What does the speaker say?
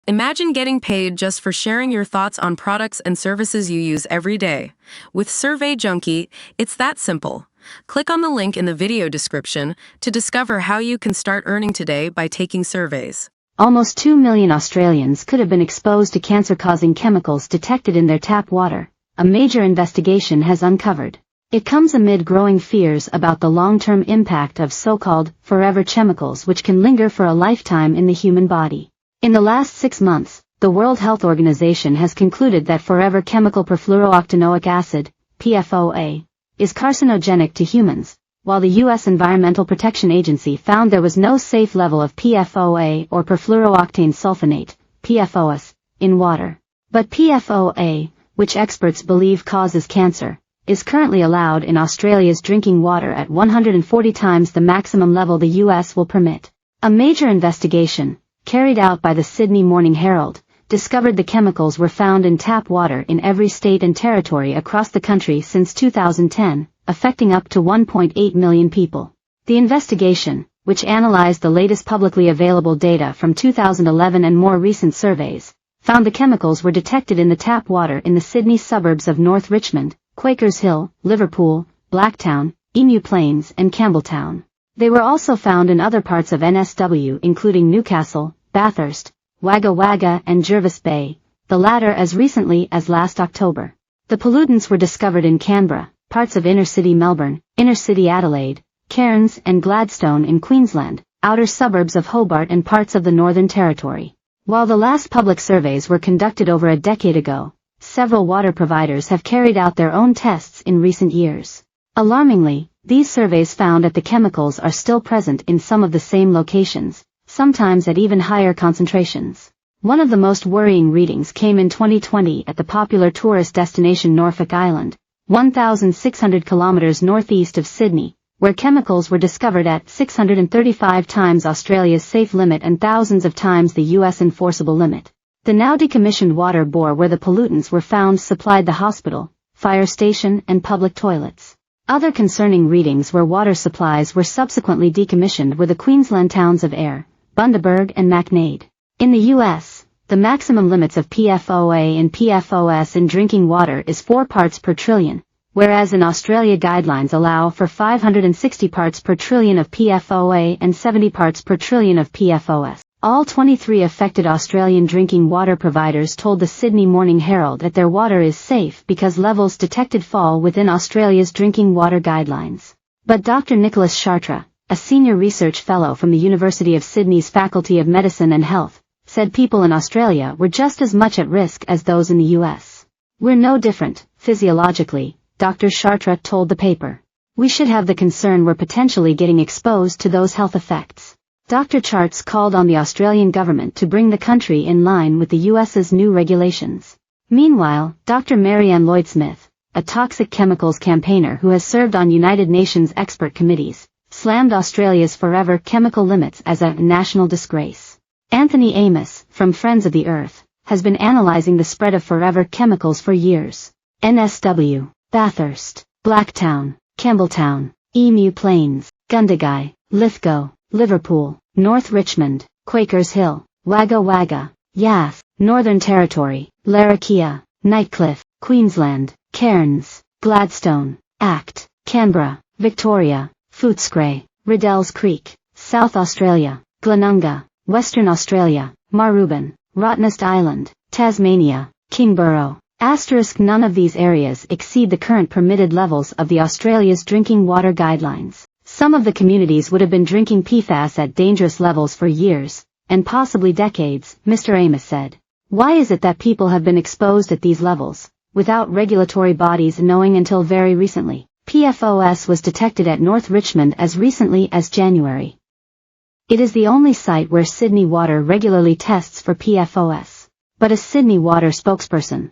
Imagine getting paid just for sharing your thoughts on products and services you use every day. With Survey Junkie, it's that simple. Click on the link in the video description to discover how you can start earning today by taking surveys. Almost 2 million Australians could have been exposed to cancer-causing chemicals detected in their tap water, a major investigation has uncovered. It comes amid growing fears about the long-term impact of so-called forever chemicals which can linger for a lifetime in the human body. In the last 6 months, the World Health Organization has concluded that forever chemical perfluorooctanoic acid, PFOA, is carcinogenic to humans, while the U.S. Environmental Protection Agency found there was no safe level of PFOA or perfluorooctane sulfonate, PFOS, in water. But PFOA, which experts believe causes cancer, is currently allowed in Australia's drinking water at 140 times the maximum level the U.S. will permit. A major investigation, carried out by the Sydney Morning Herald, discovered the chemicals were found in tap water in every state and territory across the country since 2010, affecting up to 1.8 million people. The investigation, which analyzed the latest publicly available data from 2011 and more recent surveys, found the chemicals were detected in the tap water in the Sydney suburbs of North Richmond, Quakers Hill, Liverpool, Blacktown, Emu Plains and Campbelltown. They were also found in other parts of NSW including Newcastle, Bathurst, Wagga Wagga and Jervis Bay, the latter as recently as last October. The pollutants were discovered in Canberra, parts of inner-city Melbourne, inner-city Adelaide, Cairns and Gladstone in Queensland, outer suburbs of Hobart and parts of the Northern Territory. While the last public surveys were conducted over a decade ago, several water providers have carried out their own tests in recent years. Alarmingly, these surveys found that the chemicals are still present in some of the same locations, sometimes at even higher concentrations. One of the most worrying readings came in 2020 at the popular tourist destination Norfolk Island, 1,600 kilometers northeast of Sydney, where chemicals were discovered at 635 times Australia's safe limit and thousands of times the US enforceable limit. The now decommissioned water bore where the pollutants were found supplied the hospital, fire station and public toilets. Other concerning readings where water supplies were subsequently decommissioned were the Queensland towns of Ayr, Bundaberg and McNaid. In the US, the maximum limits of PFOA and PFOS in drinking water is 4 parts per trillion, whereas in Australia guidelines allow for 560 parts per trillion of PFOA and 70 parts per trillion of PFOS. All 23 affected Australian drinking water providers told the Sydney Morning Herald that their water is safe because levels detected fall within Australia's drinking water guidelines. But Dr. Nicholas Chartres, a senior research fellow from the University of Sydney's Faculty of Medicine and Health, said people in Australia were just as much at risk as those in the US. We're no different, physiologically, Dr. Chartres told the paper. We should have the concern we're potentially getting exposed to those health effects. Dr. Chartres called on the Australian government to bring the country in line with the US's new regulations. Meanwhile, Dr. Marianne Lloyd-Smith, a toxic chemicals campaigner who has served on United Nations expert committees, slammed Australia's forever chemical limits as a national disgrace. Anthony Amos, from Friends of the Earth, has been analyzing the spread of forever chemicals for years. NSW, Bathurst, Blacktown, Campbelltown, Emu Plains, Gundagai, Lithgow, Liverpool, North Richmond, Quakers Hill, Wagga Wagga, Yass, Northern Territory, Larrakia, Nightcliff, Queensland, Cairns, Gladstone, Act, Canberra, Victoria, Footscray, Riddells Creek, South Australia, Glenunga, Western Australia, Maruban, Rottnest Island, Tasmania, Kingborough. None of these areas exceed the current permitted levels of the Australia's drinking water guidelines. Some of the communities would have been drinking PFAS at dangerous levels for years, and possibly decades, Mr. Amos said. Why is it that people have been exposed at these levels, without regulatory bodies knowing until very recently? PFOS was detected at North Richmond as recently as January. It is the only site where Sydney Water regularly tests for PFOS. But a Sydney Water spokesperson,